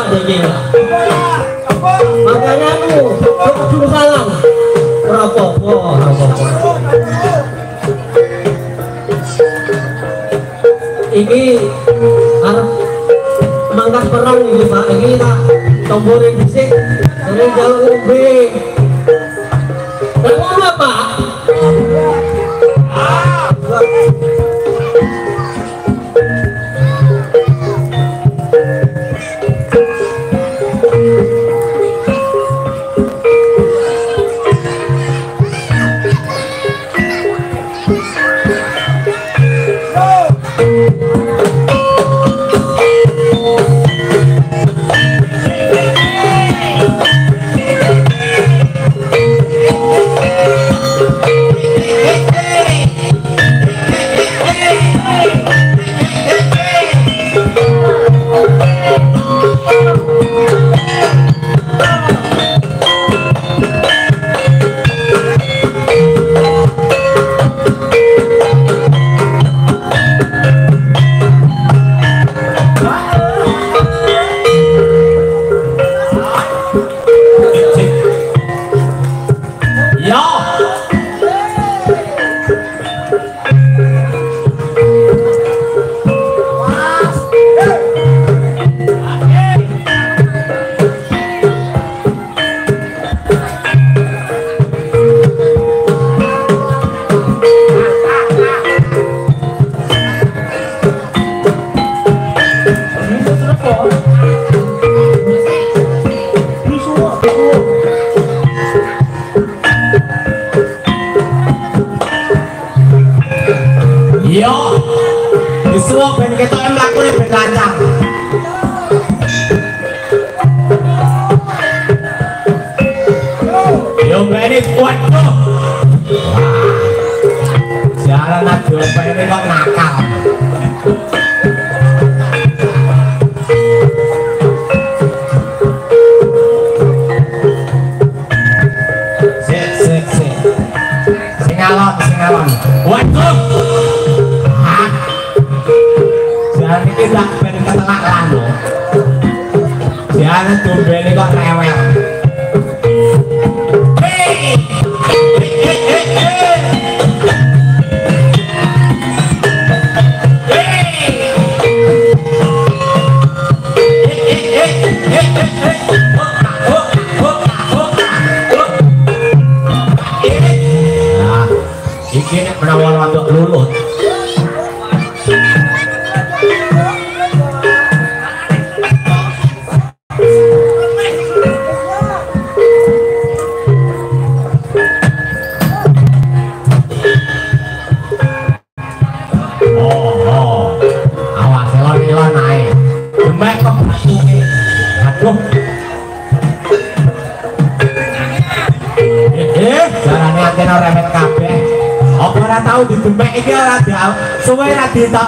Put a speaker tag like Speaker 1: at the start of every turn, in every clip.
Speaker 1: Pak Dene. Makanya aku kudu salam. Ora apa-apa, ora apa-apa. Iki arep mangkat perang iki Pak. Iki tak tombore dhisik. Dari jauh ngombe. Dan ngono Pak.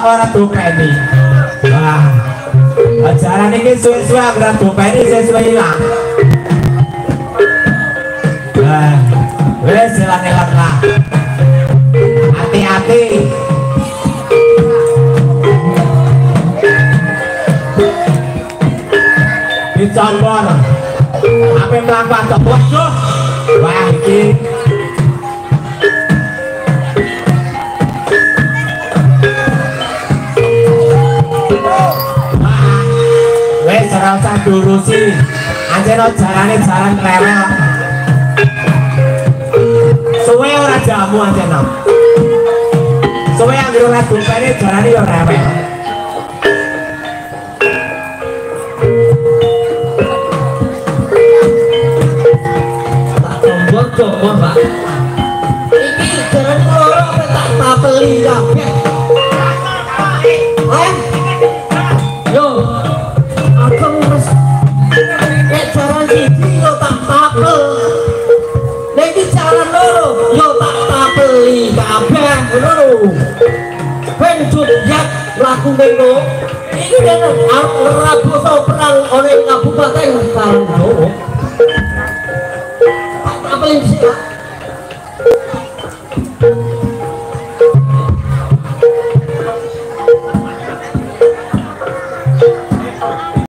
Speaker 2: Ora dopeni. Wah. Ajaran iki suwe-suwe ora dopeni sesuai ilang. Wah. Wes jalan-jalan lah. Hati-hati. Dicombor. Ape mlaku tok waduh. Wah iki ora usah durusi anjeno jarane jalan rewel suwe ora jamu anjeno suwe anggere ora dopene jarane yo rewel tak tombol Pak iki jalan loro apa tak tapeli kabeh yo jalan siji yo tak tapel lagi jalan loro yo tak tapeli kabeh ngono ben Jogja laku ngono iki dene Rabu perang oleh Kabupaten Sarajevo tak tapeli sik